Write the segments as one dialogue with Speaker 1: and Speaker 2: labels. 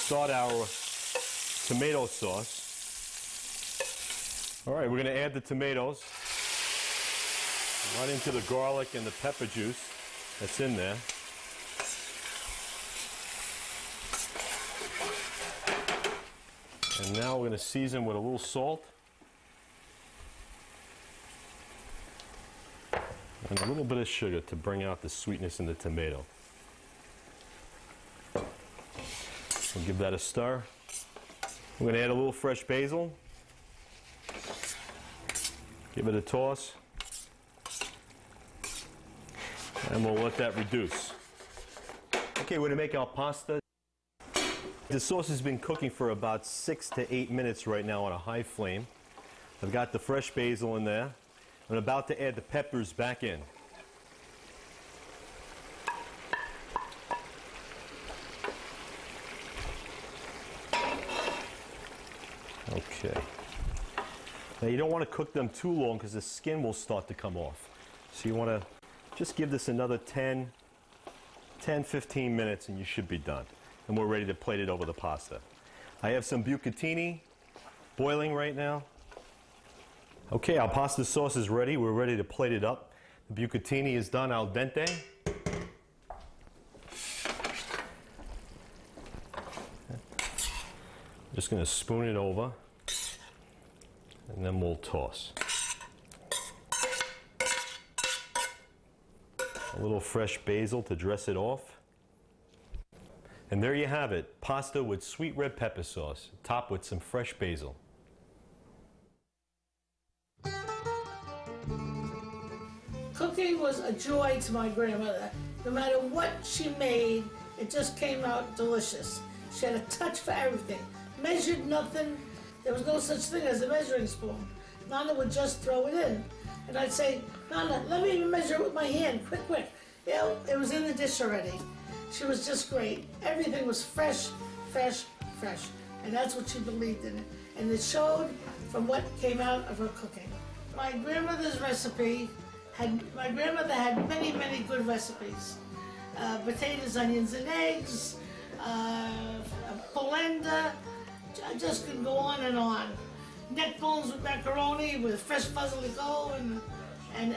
Speaker 1: start our tomato sauce. All right, we're going to add the tomatoes right into the garlic and the pepper juice that's in there. And now we're going to season with a little salt and a little bit of sugar to bring out the sweetness in the tomato. We'll give that a stir. We're going to add a little fresh basil. Give it a toss. And we'll let that reduce. Okay, we're going to make our pasta. The sauce has been cooking for about 6 to 8 minutes right now on a high flame. I've got the fresh basil in there. I'm about to add the peppers back in. Okay. Now you don't want to cook them too long because the skin will start to come off. So you want to just give this another 10-15 minutes and you should be done. And we're ready to plate it over the pasta. I have some bucatini boiling right now. Okay, our pasta sauce is ready. We're ready to plate it up. The bucatini is done al dente. I'm just going to spoon it over and then we'll toss. A little fresh basil to dress it off. And there you have it, pasta with sweet red pepper sauce, topped with some fresh basil.
Speaker 2: Cooking was a joy to my grandmother. No matter what she made, it just came out delicious. She had a touch for everything. Measured nothing. There was no such thing as a measuring spoon. Nana would just throw it in. And I'd say, Nana, let me measure it with my hand, quick, quick. You know, it was in the dish already. She was just great. Everything was fresh, fresh, fresh. And that's what she believed in it. And it showed from what came out of her cooking. My grandmother's recipe my grandmother had many, many good recipes. Potatoes, onions, and eggs, polenta, I just can go on and on. Neck bones with macaroni with fresh basilico and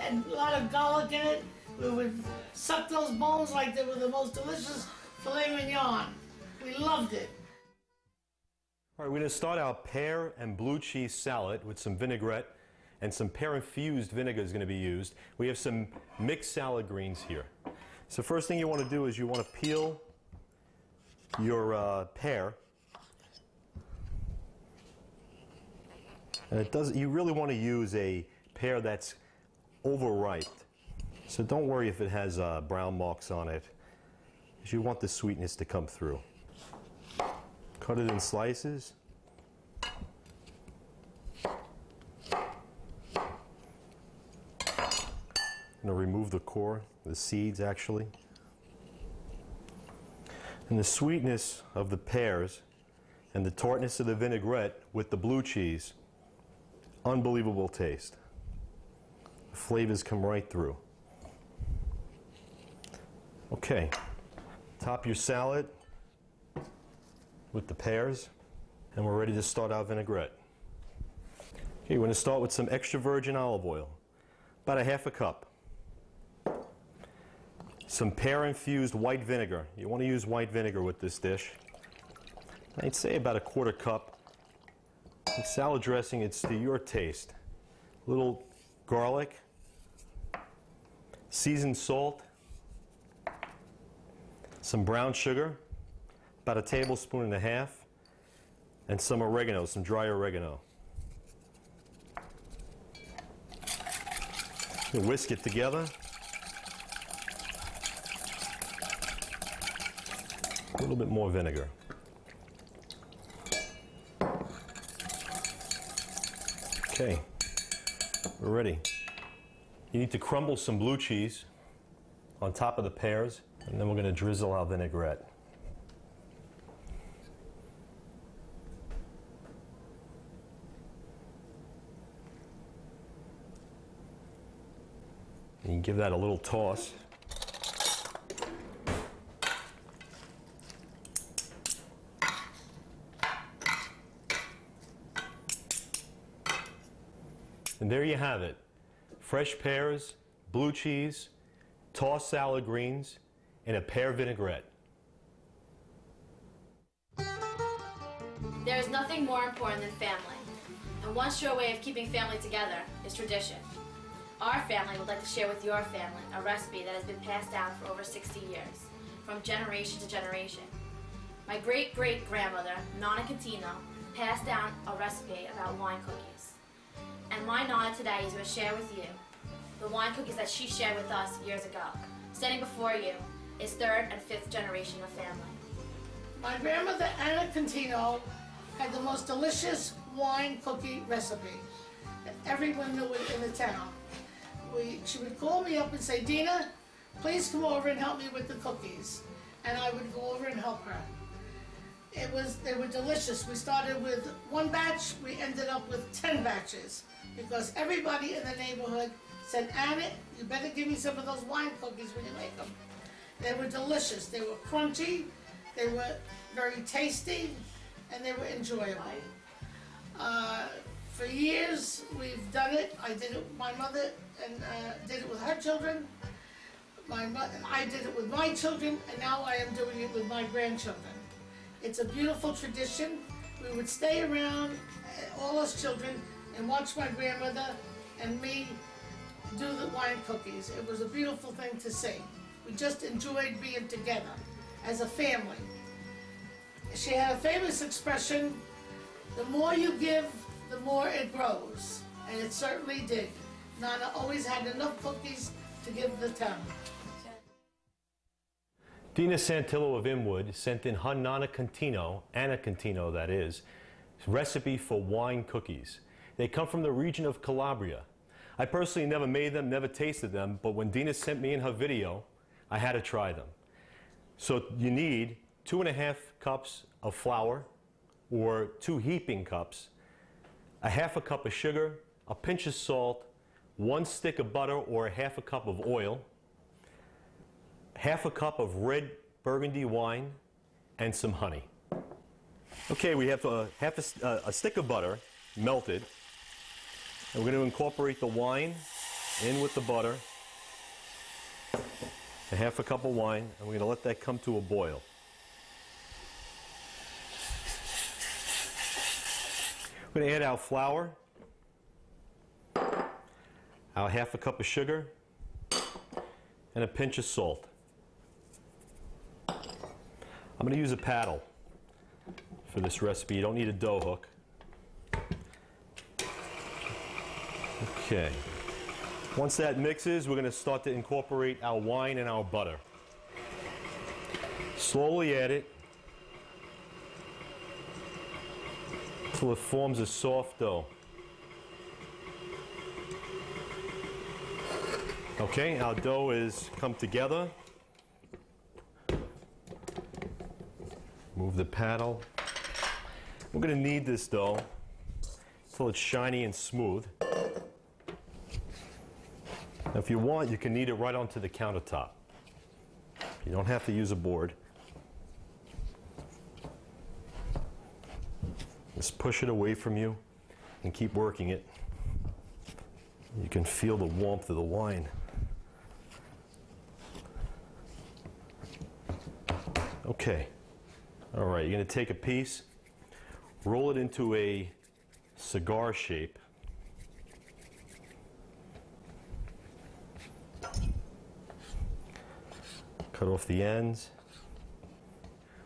Speaker 2: a lot of garlic in it. We would suck those bones like they were the most delicious filet mignon. We loved it.
Speaker 1: All right, we're going to start our pear and blue cheese salad with some vinaigrette, and some pear-infused vinegar is going to be used. We have some mixed salad greens here. So first thing you want to do is you want to peel your pear. And you really want to use a pear that's overripe. So don't worry if it has brown marks on it, because you want the sweetness to come through. Cut it in slices. I'm going to remove the core, the seeds actually. And the sweetness of the pears and the tartness of the vinaigrette with the blue cheese, unbelievable taste. The flavors come right through. Okay, top your salad with the pears, and we're ready to start our vinaigrette. Okay, we're going to start with some extra virgin olive oil, about a half a cup. Some pear-infused white vinegar. You want to use white vinegar with this dish. I'd say about a quarter cup. And salad dressing, it's to your taste. A little garlic, seasoned salt, some brown sugar, about a tablespoon and a half, and some oregano, some dry oregano. You whisk it together. A little bit more vinegar. Okay, we're ready. You need to crumble some blue cheese on top of the pears, and then we're going to drizzle our vinaigrette. And you give that a little toss. And there you have it. Fresh pears, blue cheese, tossed salad greens, and a pear vinaigrette.
Speaker 3: There is nothing more important than family. And one sure way of keeping family together is tradition. Our family would like to share with your family a recipe that has been passed down for over 60 years, from generation to generation. My great-great-grandmother, Nonna Catino, passed down a recipe about wine cookies. And my Nonna today is going to share with you the wine cookies that she shared with us years ago. Standing before you is third and fifth generation of family.
Speaker 2: My grandmother, Anna Catino, had the most delicious wine cookie recipe that everyone knew in the town. She would call me up and say, Dina, please come over and help me with the cookies. And I would go over and help her. They were delicious. We started with one batch, we ended up with 10 batches because everybody in the neighborhood said, Anna, you better give me some of those wine cookies when you make them. They were delicious. They were crunchy, they were very tasty, and they were enjoyable. For years, we've done it. I did it, my mother did it with her children. I did it with my children, and now I am doing it with my grandchildren. It's a beautiful tradition. We would stay around, all us children, and watch my grandmother and me do the wine cookies. It was a beautiful thing to see. We just enjoyed being together as a family. She had a famous expression, the more you give, the more it grows. And it certainly did. Nana always had enough cookies to give the town.
Speaker 1: Dina Santillo of Inwood sent in her Nonna Catino, Anna Catino that is, recipe for wine cookies. They come from the region of Calabria. I personally never made them, never tasted them, but when Dina sent me in her video, I had to try them. So you need 2.5 cups of flour, or 2 heaping cups, a half a cup of sugar, a pinch of salt, 1 stick of butter or a half a cup of oil, half a cup of red Burgundy wine, and some honey. Okay, we have a stick of butter melted, and we're going to incorporate the wine in with the butter, a half a cup of wine, and we're going to let that come to a boil. We're going to add our flour, our half a cup of sugar, and a pinch of salt. I'm going to use a paddle for this recipe. You don't need a dough hook. Okay. Once that mixes, we're going to start to incorporate our wine and our butter. Slowly add it until it forms a soft dough. Okay, our dough is come together. Move the paddle. We're going to knead this dough until it's shiny and smooth. Now, if you want, you can knead it right onto the countertop. You don't have to use a board. Just push it away from you and keep working it. You can feel the warmth of the wine. Okay. All right, you're going to take a piece, roll it into a cigar shape. Cut off the ends.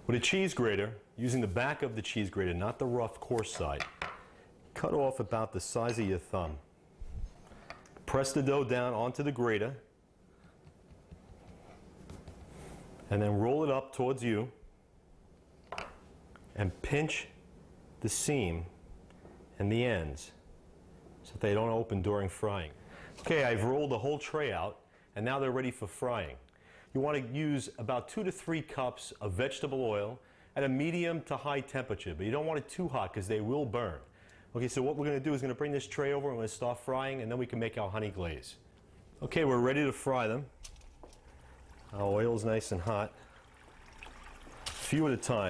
Speaker 1: With a cheese grater, using the back of the cheese grater, not the rough, coarse side, cut off about the size of your thumb. Press the dough down onto the grater, and then roll it up towards you, and pinch the seam and the ends so that they don't open during frying. Okay, I've rolled the whole tray out, and now they're ready for frying. You want to use about 2 to 3 cups of vegetable oil at a medium to high temperature, but you don't want it too hot because they will burn. Okay, so what we're going to do is going to bring this tray over and we're going to start frying, and then we can make our honey glaze. Okay, we're ready to fry them. Our oil's nice and hot. A few at a time.